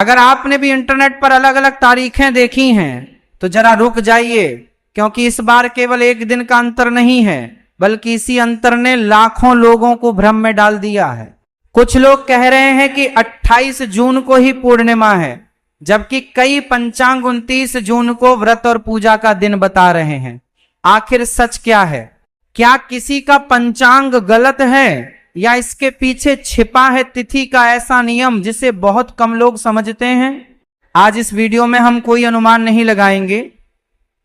अगर आपने भी इंटरनेट पर अलग अलग तारीखें देखी हैं तो जरा रुक जाइए, क्योंकि इस बार केवल एक दिन का अंतर नहीं है, बल्कि इसी अंतर ने लाखों लोगों को भ्रम में डाल दिया है। कुछ लोग कह रहे हैं कि 28 जून को ही पूर्णिमा है, जबकि कई पंचांग 29 जून को व्रत और पूजा का दिन बता रहे हैं। आखिर सच क्या है? क्या किसी का पंचांग गलत है या इसके पीछे छिपा है तिथि का ऐसा नियम जिसे बहुत कम लोग समझते हैं? आज इस वीडियो में हम कोई अनुमान नहीं लगाएंगे।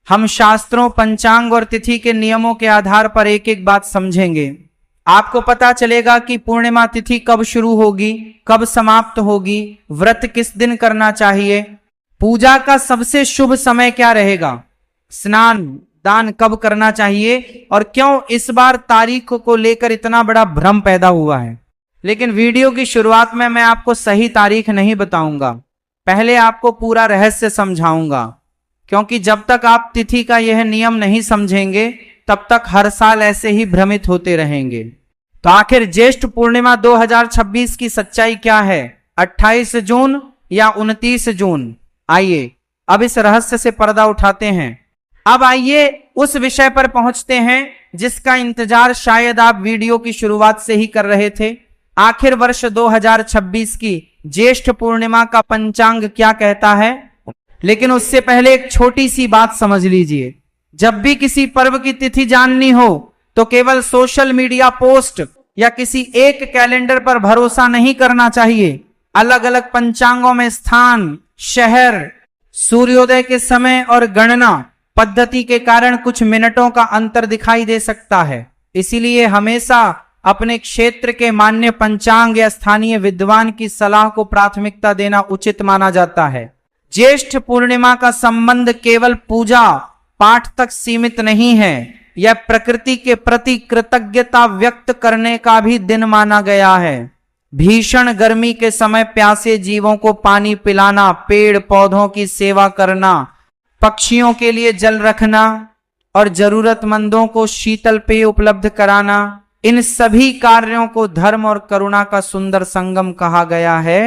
हम शास्त्रों, पंचांग और तिथि के नियमों के आधार पर एक एक बात समझेंगे। आपको पता चलेगा कि पूर्णिमा तिथि कब शुरू होगी, कब समाप्त होगी, व्रत किस दिन करना चाहिए, पूजा का सबसे शुभ समय क्या रहेगा, स्नान दान कब करना चाहिए और क्यों इस बार तारीख को लेकर इतना बड़ा भ्रम पैदा हुआ है। लेकिन वीडियो की शुरुआत में मैं आपको सही तारीख नहीं बताऊंगा, पहले आपको पूरा रहस्य समझाऊंगा, क्योंकि जब तक आप तिथि का यह नियम नहीं समझेंगे तब तक हर साल ऐसे ही भ्रमित होते रहेंगे। तो आखिर ज्येष्ठ पूर्णिमा 2026 की सच्चाई क्या है? 28 जून या 29 जून? आइए अब इस रहस्य से पर्दा उठाते हैं। अब आइए उस विषय पर पहुंचते हैं जिसका इंतजार शायद आप वीडियो की शुरुआत से ही कर रहे थे। आखिर वर्ष 2026 की ज्येष्ठ पूर्णिमा का पंचांग क्या कहता है? लेकिन उससे पहले एक छोटी सी बात समझ लीजिए। जब भी किसी पर्व की तिथि जाननी हो तो केवल सोशल मीडिया पोस्ट या किसी एक कैलेंडर पर भरोसा नहीं करना चाहिए। अलग अलग पंचांगों में स्थान, शहर, सूर्योदय के समय और गणना पद्धति के कारण कुछ मिनटों का अंतर दिखाई दे सकता है। इसीलिए हमेशा अपने क्षेत्र के मान्य पंचांग या स्थानीय विद्वान की सलाह को प्राथमिकता देना उचित माना जाता है। ज्येष्ठ पूर्णिमा का संबंध केवल पूजा पाठ तक सीमित नहीं है, यह प्रकृति के प्रति कृतज्ञता व्यक्त करने का भी दिन माना गया है। भीषण गर्मी के समय प्यासे जीवों को पानी पिलाना, पेड़ पौधों की सेवा करना, पक्षियों के लिए जल रखना और जरूरतमंदों को शीतल पेय उपलब्ध कराना, इन सभी कार्यों को धर्म और करुणा का सुंदर संगम कहा गया है।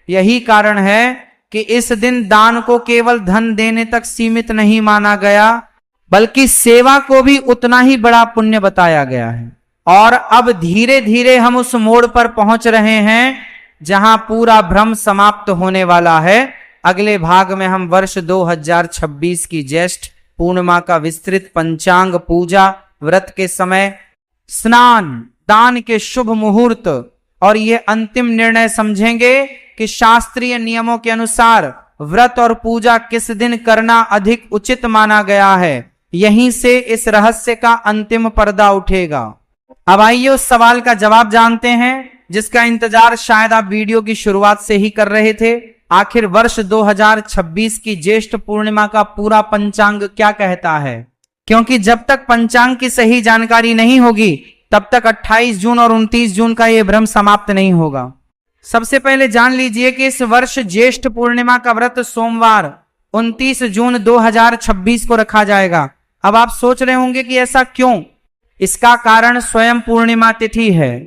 यही कारण है कि इस दिन दान को केवल धन देने तक सीमित नहीं माना गया, बल्कि सेवा को भी उतना ही बड़ा पुण्य बताया गया है। और अब धीरे धीरे हम उस मोड़ पर पहुंच रहे हैं जहां पूरा भ्रम समाप्त होने वाला है। अगले भाग में हम वर्ष 2026 की ज्येष्ठ पूर्णिमा का विस्तृत पंचांग, पूजा, व्रत के समय, स्नान दान के शुभ मुहूर्त और ये अंतिम निर्णय समझेंगे कि शास्त्रीय नियमों के अनुसार व्रत और पूजा किस दिन करना अधिक उचित माना गया है। यहीं से इस रहस्य का अंतिम पर्दा उठेगा। अब आइए उस सवाल का जवाब जानते हैं जिसका इंतजार शायद आप वीडियो की शुरुआत से ही कर रहे थे। आखिर वर्ष 2026 की ज्येष्ठ पूर्णिमा का पूरा पंचांग क्या कहता है? क्योंकि जब तक पंचांग की सही जानकारी नहीं होगी तब तक 28 जून और 29 जून का यह भ्रम समाप्त नहीं होगा। सबसे पहले जान लीजिए कि इस वर्ष ज्येष्ठ पूर्णिमा का व्रत सोमवार 29 जून 2026 को रखा जाएगा। अब आप सोच रहे होंगे कि ऐसा क्यों? इसका कारण स्वयं पूर्णिमा तिथि है।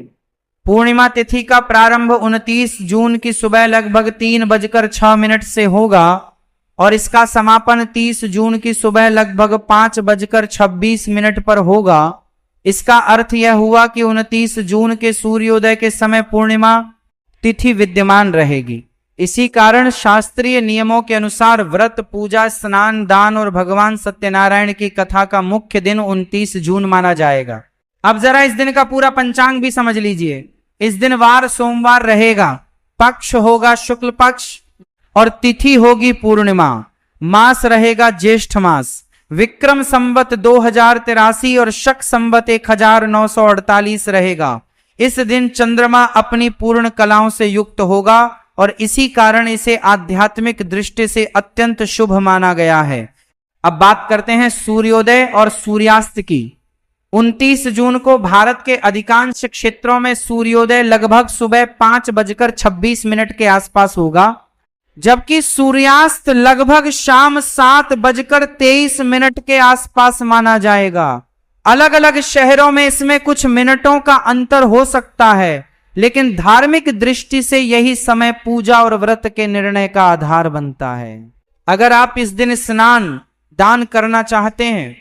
पूर्णिमा तिथि का प्रारंभ 29 जून की सुबह लगभग 3:06 से होगा और इसका समापन 30 जून की सुबह लगभग 5:26 पर होगा। इसका अर्थ यह हुआ कि 29 जून के सूर्योदय के समय पूर्णिमा तिथि विद्यमान रहेगी। इसी कारण शास्त्रीय नियमों के अनुसार व्रत, पूजा, स्नान, दान और भगवान सत्यनारायण की कथा का मुख्य दिन 29 जून माना जाएगा। अब जरा इस दिन का पूरा पंचांग भी समझ लीजिए। इस दिन वार सोमवार रहेगा, पक्ष होगा शुक्ल पक्ष और तिथि होगी पूर्णिमा। मास रहेगा ज्येष्ठ मास। विक्रम संवत 2083 और शक संवत 1948 रहेगा। इस दिन चंद्रमा अपनी पूर्ण कलाओं से युक्त होगा और इसी कारण इसे आध्यात्मिक दृष्टि से अत्यंत शुभ माना गया है। अब बात करते हैं सूर्योदय और सूर्यास्त की। 29 जून को भारत के अधिकांश क्षेत्रों में सूर्योदय लगभग सुबह 5:26 के आसपास होगा, जबकि सूर्यास्त लगभग शाम 7:23 के आसपास माना जाएगा। अलग अलग शहरों में इसमें कुछ मिनटों का अंतर हो सकता है, लेकिन धार्मिक दृष्टि से यही समय पूजा और व्रत के निर्णय का आधार बनता है। अगर आप इस दिन स्नान दान करना चाहते हैं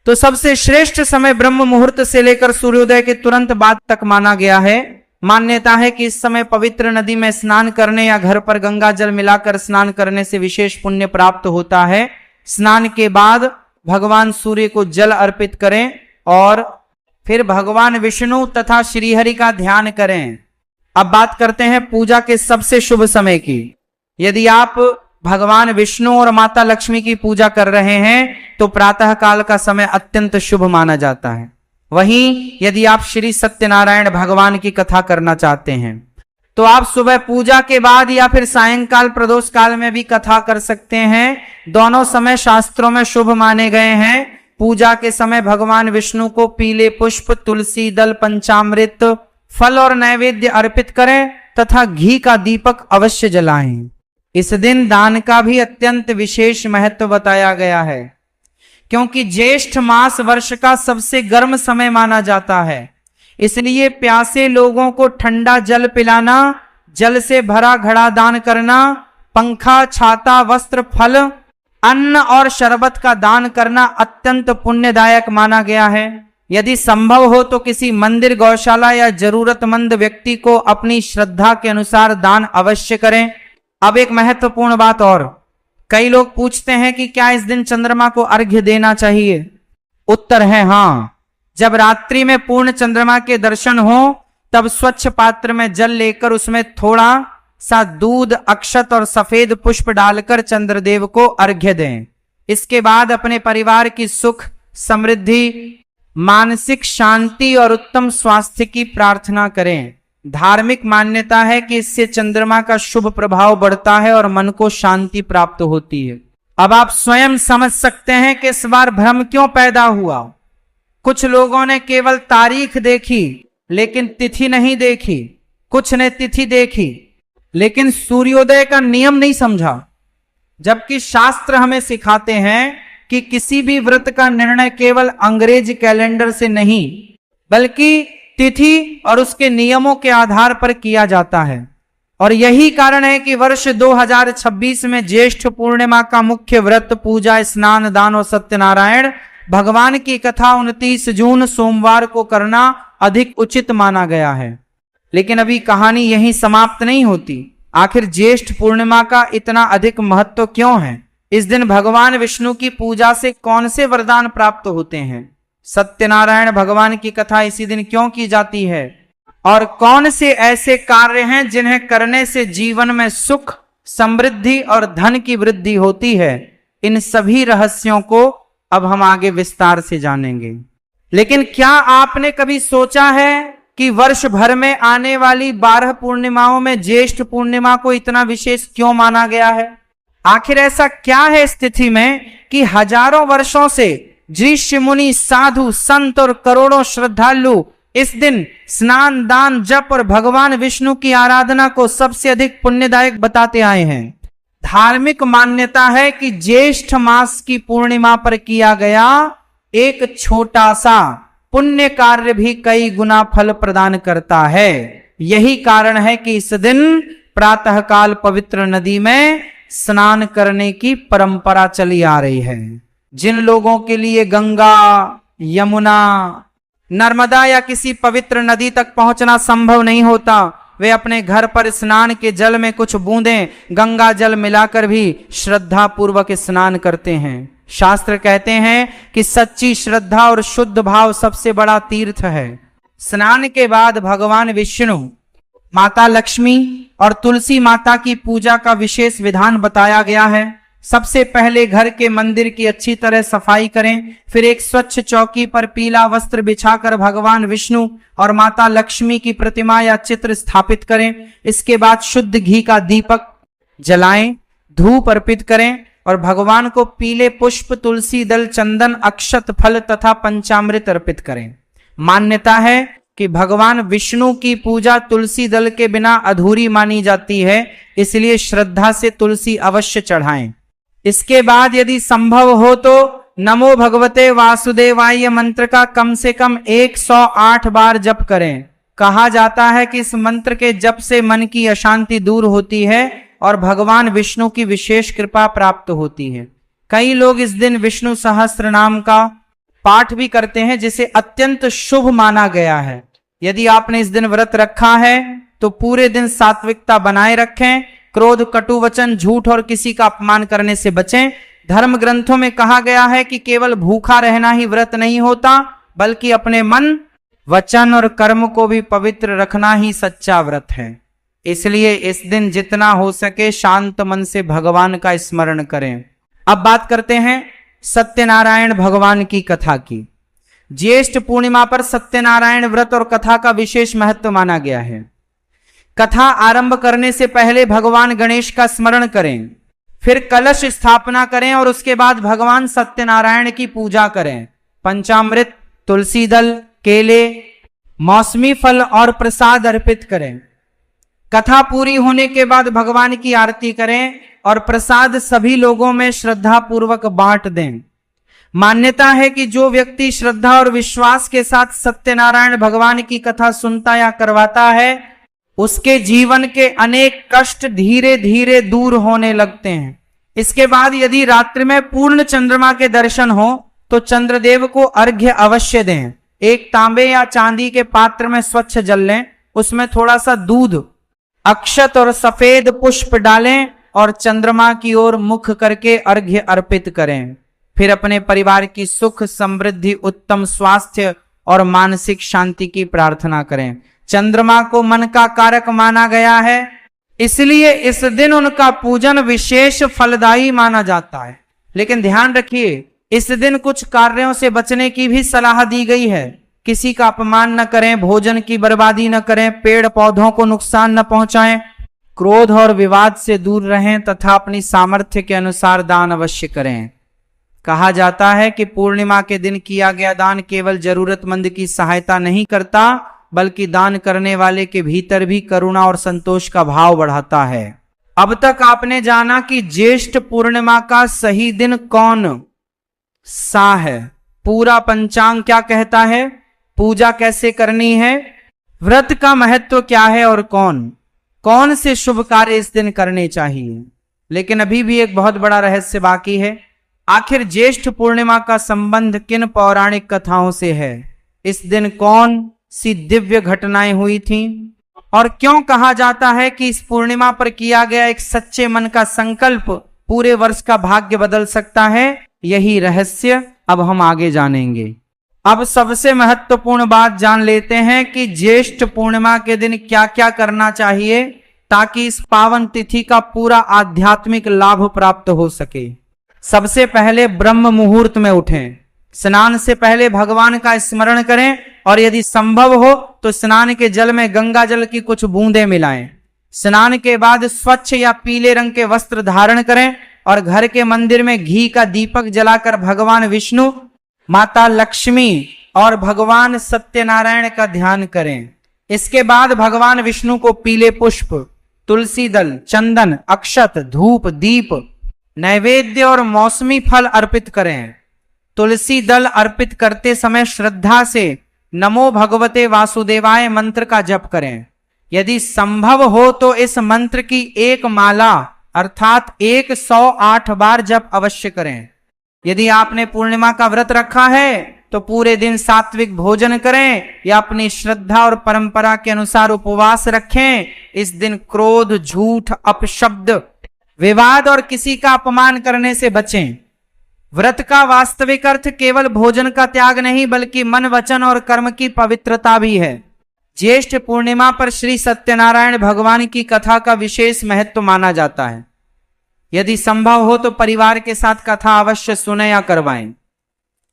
तो सबसे श्रेष्ठ समय ब्रह्म मुहूर्त से लेकर सूर्योदय के तुरंत बाद तक माना गया है। मान्यता है कि इस समय पवित्र नदी में स्नान करने या घर पर गंगा जल मिलाकर स्नान करने से विशेष पुण्य प्राप्त होता है। स्नान के बाद भगवान सूर्य को जल अर्पित करें और फिर भगवान विष्णु तथा श्रीहरि का ध्यान करें। अब बात करते हैं पूजा के सबसे शुभ समय की। यदि आप भगवान विष्णु और माता लक्ष्मी की पूजा कर रहे हैं तो प्रातः काल का समय अत्यंत शुभ माना जाता है। वहीं यदि आप श्री सत्यनारायण भगवान की कथा करना चाहते हैं तो आप सुबह पूजा के बाद या फिर सायंकाल प्रदोष काल में भी कथा कर सकते हैं। दोनों समय शास्त्रों में शुभ माने गए हैं। पूजा के समय भगवान विष्णु को पीले पुष्प, तुलसी दल, पंचामृत, फल और नैवेद्य अर्पित करें तथा घी का दीपक अवश्य जलाएं। इस दिन दान का भी अत्यंत विशेष महत्व बताया गया है, क्योंकि ज्येष्ठ मास वर्ष का सबसे गर्म समय माना जाता है। इसलिए प्यासे लोगों को ठंडा जल पिलाना, जल से भरा घड़ा दान करना, पंखा, छाता, वस्त्र, फल, अन्न और शरबत का दान करना अत्यंत पुण्यदायक माना गया है। यदि संभव हो तो किसी मंदिर, गौशाला या जरूरतमंद व्यक्ति को अपनी श्रद्धा के अनुसार दान अवश्य करें। अब एक महत्वपूर्ण बात और, कई लोग पूछते हैं कि क्या इस दिन चंद्रमा को अर्घ्य देना चाहिए? उत्तर है हाँ। जब रात्रि में पूर्ण चंद्रमा के दर्शन हो तब स्वच्छ पात्र में जल लेकर उसमें थोड़ा सा दूध, अक्षत और सफेद पुष्प डालकर चंद्रदेव को अर्घ्य दें। इसके बाद अपने परिवार की सुख, समृद्धि, मानसिक शांति और उत्तम स्वास्थ्य की प्रार्थना करें। धार्मिक मान्यता है कि इससे चंद्रमा का शुभ प्रभाव बढ़ता है और मन को शांति प्राप्त होती है। अब आप स्वयं समझ सकते हैं कि इस बार भ्रम क्यों पैदा हुआ। कुछ लोगों ने केवल तारीख देखी लेकिन तिथि नहीं देखी, कुछ ने तिथि देखी लेकिन सूर्योदय का नियम नहीं समझा। जबकि शास्त्र हमें सिखाते हैं कि किसी भी व्रत का निर्णय केवल अंग्रेज कैलेंडर से नहीं बल्कि तिथि और उसके नियमों के आधार पर किया जाता है। और यही कारण है कि वर्ष 2026 में ज्येष्ठ पूर्णिमा का मुख्य व्रत पूजा, स्नान, दान और सत्यनारायण भगवान की कथा 29 जून सोमवार को करना अधिक उचित माना गया है। लेकिन अभी कहानी यहीं समाप्त नहीं होती। आखिर ज्येष्ठ पूर्णिमा का इतना अधिक महत्व क्यों है? इस दिन भगवान विष्णु की पूजा से कौन से वरदान प्राप्त होते हैं? सत्यनारायण भगवान की कथा इसी दिन क्यों की जाती है? और कौन से ऐसे कार्य हैं जिन्हें करने से जीवन में सुख, समृद्धि और धन की वृद्धि होती है? इन सभी रहस्यों को अब हम आगे विस्तार से जानेंगे। लेकिन क्या आपने कभी सोचा है कि वर्ष भर में आने वाली 12 पूर्णिमाओं में ज्येष्ठ पूर्णिमा को इतना विशेष क्यों माना गया है? आखिर ऐसा क्या है इस तिथि में कि हजारों वर्षों से ऋषि, मुनि, साधु, संत और करोड़ों श्रद्धालु इस दिन स्नान, दान, जप और भगवान विष्णु की आराधना को सबसे अधिक पुण्यदायक बताते आए हैं? धार्मिक मान्यता है कि ज्येष्ठ मास की पूर्णिमा पर किया गया एक छोटा सा पुण्य कार्य भी कई गुना फल प्रदान करता है। यही कारण है कि इस दिन प्रातःकाल पवित्र नदी में स्नान करने की परंपरा चली आ रही है। जिन लोगों के लिए गंगा, यमुना, नर्मदा या किसी पवित्र नदी तक पहुंचना संभव नहीं होता, वे अपने घर पर स्नान के जल में कुछ बूंदें गंगा जल मिलाकर भी श्रद्धा पूर्वक स्नान करते हैं। शास्त्र कहते हैं कि सच्ची श्रद्धा और शुद्ध भाव सबसे बड़ा तीर्थ है। स्नान के बाद भगवान विष्णु, माता लक्ष्मी और तुलसी माता की पूजा का विशेष विधान बताया गया है। सबसे पहले घर के मंदिर की अच्छी तरह सफाई करें, फिर एक स्वच्छ चौकी पर पीला वस्त्र बिछाकर भगवान विष्णु और माता लक्ष्मी की प्रतिमा या चित्र स्थापित करें। इसके बाद शुद्ध घी का दीपक जलाएं, धूप अर्पित करें और भगवान को पीले पुष्प, तुलसी दल, चंदन, अक्षत, फल तथा पंचामृत अर्पित करें। मान्यता है कि भगवान विष्णु की पूजा तुलसी दल के बिना अधूरी मानी जाती है, इसलिए श्रद्धा से तुलसी अवश्य चढ़ाएं। इसके बाद यदि संभव हो तो नमो भगवते वासुदेवाय मंत्र का कम से कम 108 बार जप करें। कहा जाता है कि इस मंत्र के जप से मन की अशांति दूर होती है और भगवान विष्णु की विशेष कृपा प्राप्त होती है। कई लोग इस दिन विष्णु सहस्त्र नाम का पाठ भी करते हैं, जिसे अत्यंत शुभ माना गया है। यदि आपने इस दिन व्रत रखा है तो पूरे दिन सात्विकता बनाए रखें, क्रोध, कटु वचन, झूठ और किसी का अपमान करने से बचें। धर्म ग्रंथों में कहा गया है कि केवल भूखा रहना ही व्रत नहीं होता, बल्कि अपने मन, वचन और कर्म को भी पवित्र रखना ही सच्चा व्रत है। इसलिए इस दिन जितना हो सके शांत मन से भगवान का स्मरण करें। अब बात करते हैं सत्यनारायण भगवान की कथा की। ज्येष्ठ पूर्णिमा पर सत्यनारायण व्रत और कथा का विशेष महत्व माना गया है। कथा आरंभ करने से पहले भगवान गणेश का स्मरण करें, फिर कलश स्थापना करें और उसके बाद भगवान सत्यनारायण की पूजा करें। पंचामृत, तुलसी दल, केले, मौसमी फल और प्रसाद अर्पित करें। कथा पूरी होने के बाद भगवान की आरती करें और प्रसाद सभी लोगों में श्रद्धा पूर्वक बांट दें। मान्यता है कि जो व्यक्ति श्रद्धा और विश्वास के साथ सत्यनारायण भगवान की कथा सुनता या करवाता है, उसके जीवन के अनेक कष्ट धीरे धीरे दूर होने लगते हैं। इसके बाद यदि रात्रि में पूर्ण चंद्रमा के दर्शन हो तो चंद्रदेव को अर्घ्य अवश्य दें। एक तांबे या चांदी के पात्र में स्वच्छ जल लें, उसमें थोड़ा सा दूध, अक्षत और सफेद पुष्प डालें और चंद्रमा की ओर मुख करके अर्घ्य अर्पित करें। फिर अपने परिवार की सुख, समृद्धि, उत्तम स्वास्थ्य और मानसिक शांति की प्रार्थना करें। चंद्रमा को मन का कारक माना गया है, इसलिए इस दिन उनका पूजन विशेष फलदायी माना जाता है। लेकिन ध्यान रखिए, इस दिन कुछ कार्यों से बचने की भी सलाह दी गई है। किसी का अपमान न करें, भोजन की बर्बादी न करें, पेड़ पौधों को नुकसान न पहुंचाएं, क्रोध और विवाद से दूर रहें तथा अपनी सामर्थ्य के अनुसार दान अवश्य करें। कहा जाता है कि पूर्णिमा के दिन किया गया दान केवल जरूरतमंद की सहायता नहीं करता, बल्कि दान करने वाले के भीतर भी करुणा और संतोष का भाव बढ़ाता है। अब तक आपने जाना कि ज्येष्ठ पूर्णिमा का सही दिन कौन सा है, पूरा पंचांग क्या कहता है, पूजा कैसे करनी है, व्रत का महत्व क्या है और कौन कौन से शुभ कार्य इस दिन करने चाहिए। लेकिन अभी भी एक बहुत बड़ा रहस्य बाकी है। आखिर ज्येष्ठ पूर्णिमा का संबंध किन पौराणिक कथाओं से है? इस दिन कौन सी दिव्य घटनाएं हुई थीं और क्यों कहा जाता है कि इस पूर्णिमा पर किया गया एक सच्चे मन का संकल्प पूरे वर्ष का भाग्य बदल सकता है? यही रहस्य अब हम आगे जानेंगे। अब सबसे महत्वपूर्ण बात जान लेते हैं कि ज्येष्ठ पूर्णिमा के दिन क्या क्या करना चाहिए ताकि इस पावन तिथि का पूरा आध्यात्मिक लाभ प्राप्त हो सके। सबसे पहले ब्रह्म मुहूर्त में उठें, स्नान से पहले भगवान का स्मरण करें और यदि संभव हो तो स्नान के जल में गंगा जल की कुछ बूंदें मिलाएं। स्नान के बाद स्वच्छ या पीले रंग के वस्त्र धारण करें और घर के मंदिर में घी का दीपक जलाकर भगवान विष्णु, माता लक्ष्मी और भगवान सत्यनारायण का ध्यान करें। इसके बाद भगवान विष्णु को पीले पुष्प, तुलसी दल, चंदन, अक्षत, धूप, दीप, नैवेद्य और मौसमी फल अर्पित करें। तुलसी दल अर्पित करते समय श्रद्धा से नमो भगवते वासुदेवाय मंत्र का जप करें। यदि संभव हो तो इस मंत्र की एक माला अर्थात 108 बार जप अवश्य करें। यदि आपने पूर्णिमा का व्रत रखा है तो पूरे दिन सात्विक भोजन करें या अपनी श्रद्धा और परंपरा के अनुसार उपवास रखें। इस दिन क्रोध, झूठ, अपशब्द, विवाद और किसी का अपमान करने से बचें। व्रत का वास्तविक अर्थ केवल भोजन का त्याग नहीं बल्कि मन, वचन और कर्म की पवित्रता भी है। ज्येष्ठ पूर्णिमा पर श्री सत्यनारायण भगवान की कथा का विशेष महत्व माना जाता है। यदि संभव हो तो परिवार के साथ कथा अवश्य सुने या करवाएं।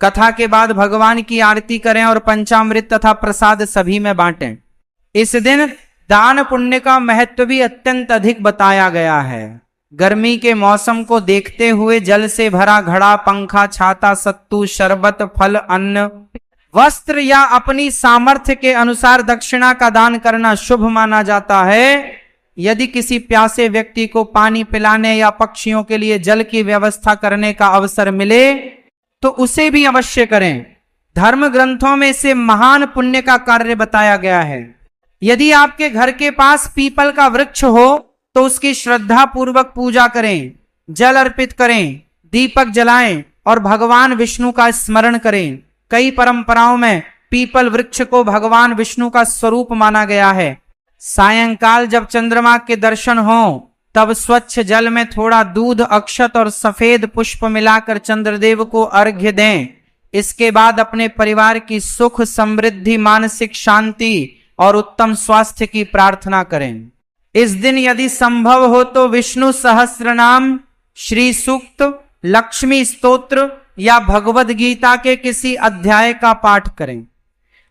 कथा के बाद भगवान की आरती करें और पंचामृत तथा प्रसाद सभी में बांटें। इस दिन दान पुण्य का महत्व भी अत्यंत अधिक बताया गया है। गर्मी के मौसम को देखते हुए जल से भरा घड़ा, पंखा, छाता, सत्तू, शरबत, फल, अन्न, वस्त्र या अपनी सामर्थ्य के अनुसार दक्षिणा का दान करना शुभ माना जाता है। यदि किसी प्यासे व्यक्ति को पानी पिलाने या पक्षियों के लिए जल की व्यवस्था करने का अवसर मिले तो उसे भी अवश्य करें। धर्म ग्रंथों में इसे महान पुण्य का कार्य बताया गया है। यदि आपके घर के पास पीपल का वृक्ष हो तो उसकी श्रद्धा पूर्वक पूजा करें, जल अर्पित करें, दीपक जलाएं और भगवान विष्णु का स्मरण करें। कई परंपराओं में पीपल वृक्ष को भगवान विष्णु का स्वरूप माना गया है। सायंकाल जब चंद्रमा के दर्शन हो तब स्वच्छ जल में थोड़ा दूध, अक्षत और सफेद पुष्प मिलाकर चंद्रदेव को अर्घ्य दें। इसके बाद अपने परिवार की सुख, समृद्धि, मानसिक शांति और उत्तम स्वास्थ्य की प्रार्थना करें। इस दिन यदि संभव हो तो विष्णु सहस्त्र नाम, श्री सूक्त, लक्ष्मी स्तोत्र या भगवद गीता के किसी अध्याय का पाठ करें।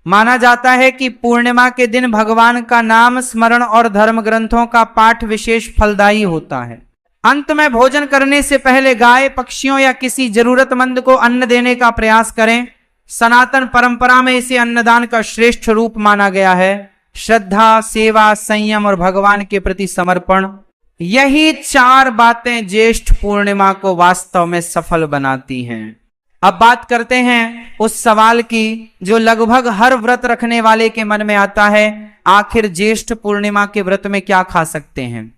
माना जाता है कि पूर्णिमा के दिन भगवान का नाम स्मरण और धर्म ग्रंथों का पाठ विशेष फलदायी होता है। अंत में भोजन करने से पहले गाय, पक्षियों या किसी जरूरतमंद को अन्न देने का प्रयास करें। सनातन परंपरा में इसे अन्नदान का श्रेष्ठ रूप माना गया है। श्रद्धा, सेवा, संयम और भगवान के प्रति समर्पण, यही 4 बातें ज्येष्ठ पूर्णिमा को वास्तव में सफल बनाती हैं। अब बात करते हैं उस सवाल की जो लगभग हर व्रत रखने वाले के मन में आता है, आखिर ज्येष्ठ पूर्णिमा के व्रत में क्या खा सकते हैं।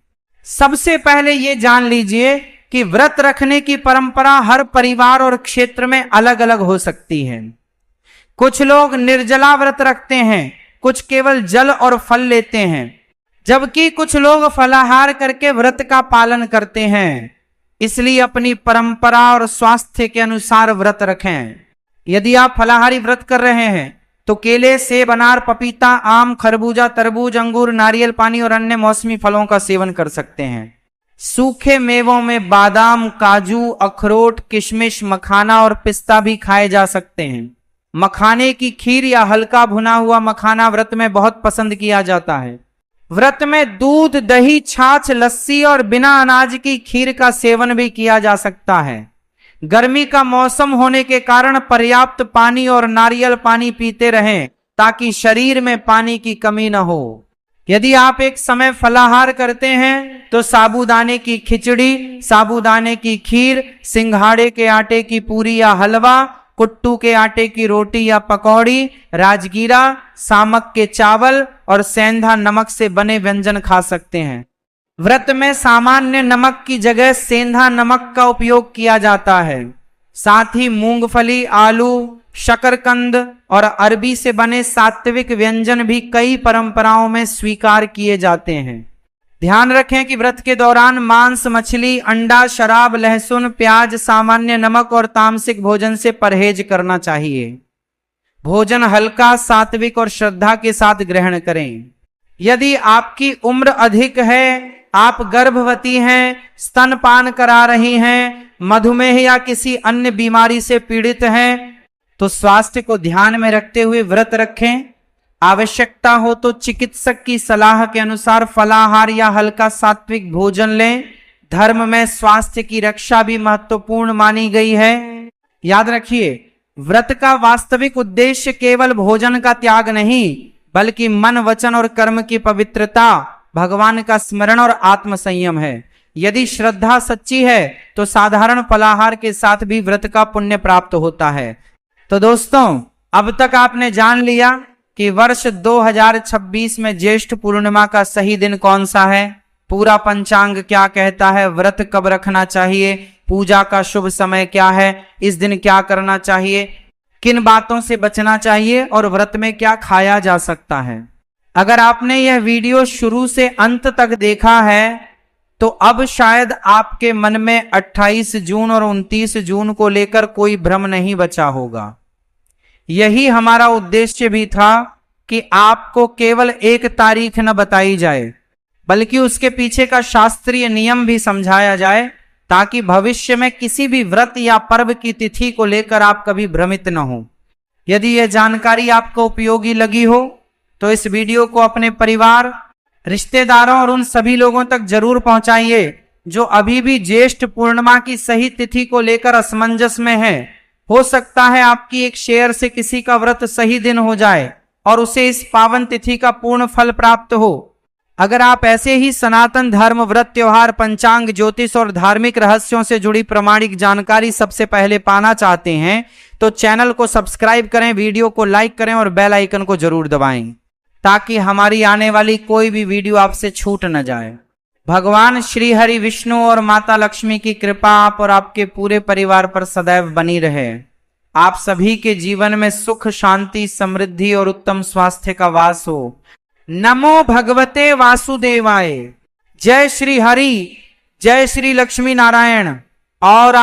सबसे पहले ये जान लीजिए कि व्रत रखने की परंपरा हर परिवार और क्षेत्र में अलग अलग हो सकती है। कुछ लोग निर्जला व्रत रखते हैं, कुछ केवल जल और फल लेते हैं, जबकि कुछ लोग फलाहार करके व्रत का पालन करते हैं। इसलिए अपनी परंपरा और स्वास्थ्य के अनुसार व्रत रखें। यदि आप फलाहारी व्रत कर रहे हैं तो केले, सेब, अनार, पपीता, आम, खरबूजा, तरबूज, अंगूर, नारियल पानी और अन्य मौसमी फलों का सेवन कर सकते हैं। सूखे मेवों में बादाम, काजू, अखरोट, किशमिश, मखाना और पिस्ता भी खाए जा सकते हैं। मखाने की खीर या हल्का भुना हुआ मखाना व्रत में बहुत पसंद किया जाता है। व्रत में दूध, दही, छाछ, लस्सी और बिना अनाज की खीर का सेवन भी किया जा सकता है। गर्मी का मौसम होने के कारण पर्याप्त पानी और नारियल पानी पीते रहें ताकि शरीर में पानी की कमी न हो। यदि आप एक समय फलाहार करते हैं तो साबूदाने की खिचड़ी, साबूदाने की खीर, सिंघाड़े के आटे की पूरी या हलवा, कुट्टू के आटे की रोटी या पकौड़ी, राजगीरा, सामक के चावल और सेंधा नमक से बने व्यंजन खा सकते हैं। व्रत में सामान्य नमक की जगह सेंधा नमक का उपयोग किया जाता है। साथ ही मूंगफली, आलू, शकरकंद और अरबी से बने सात्विक व्यंजन भी कई परंपराओं में स्वीकार किए जाते हैं। ध्यान रखें कि व्रत के दौरान मांस, मछली, अंडा, शराब, लहसुन, प्याज, सामान्य नमक और तामसिक भोजन से परहेज करना चाहिए। भोजन हल्का, सात्विक और श्रद्धा के साथ ग्रहण करें। यदि आपकी उम्र अधिक है, आप गर्भवती हैं, स्तनपान करा रही हैं, मधुमेह या किसी अन्य बीमारी से पीड़ित हैं, तो स्वास्थ्य को ध्यान में रखते हुए व्रत रखें। आवश्यकता हो तो चिकित्सक की सलाह के अनुसार फलाहार या हल्का सात्विक भोजन लें। धर्म में स्वास्थ्य की रक्षा भी महत्वपूर्ण मानी गई है। याद रखिए, व्रत का वास्तविक उद्देश्य केवल भोजन का त्याग नहीं, बल्कि मन, वचन और कर्म की पवित्रता, भगवान का स्मरण और आत्म संयम है। यदि श्रद्धा सच्ची है तो साधारण फलाहार के साथ भी व्रत का पुण्य प्राप्त होता है। तो दोस्तों, अब तक आपने जान लिया कि वर्ष 2026 में ज्येष्ठ पूर्णिमा का सही दिन कौन सा है, पूरा पंचांग क्या कहता है, व्रत कब रखना चाहिए, पूजा का शुभ समय क्या है, इस दिन क्या करना चाहिए, किन बातों से बचना चाहिए और व्रत में क्या खाया जा सकता है। अगर आपने यह वीडियो शुरू से अंत तक देखा है तो अब शायद आपके मन में 28 जून और 29 जून को लेकर कोई भ्रम नहीं बचा होगा। यही हमारा उद्देश्य भी था कि आपको केवल एक तारीख न बताई जाए, बल्कि उसके पीछे का शास्त्रीय नियम भी समझाया जाए, ताकि भविष्य में किसी भी व्रत या पर्व की तिथि को लेकर आप कभी भ्रमित न हो। यदि यह जानकारी आपको उपयोगी लगी हो तो इस वीडियो को अपने परिवार, रिश्तेदारों और उन सभी लोगों तक जरूर पहुंचाइए जो अभी भी ज्येष्ठ पूर्णिमा की सही तिथि को लेकर असमंजस में है। हो सकता है आपकी एक शेयर से किसी का व्रत सही दिन हो जाए और उसे इस पावन तिथि का पूर्ण फल प्राप्त हो। अगर आप ऐसे ही सनातन धर्म, व्रत, त्योहार, पंचांग, ज्योतिष और धार्मिक रहस्यों से जुड़ी प्रामाणिक जानकारी सबसे पहले पाना चाहते हैं तो चैनल को सब्सक्राइब करें, वीडियो को लाइक करें और बेल आइकन को जरूर दबाएं। ताकि हमारी आने वाली कोई भी वीडियो आपसे छूट न जाए। भगवान श्री हरि विष्णु और माता लक्ष्मी की कृपा आप और आपके पूरे परिवार पर सदैव बनी रहे। आप सभी के जीवन में सुख, शांति, समृद्धि और उत्तम स्वास्थ्य का वास हो। नमो भगवते वासुदेवाय। जय श्री हरि, जय श्री लक्ष्मी नारायण। और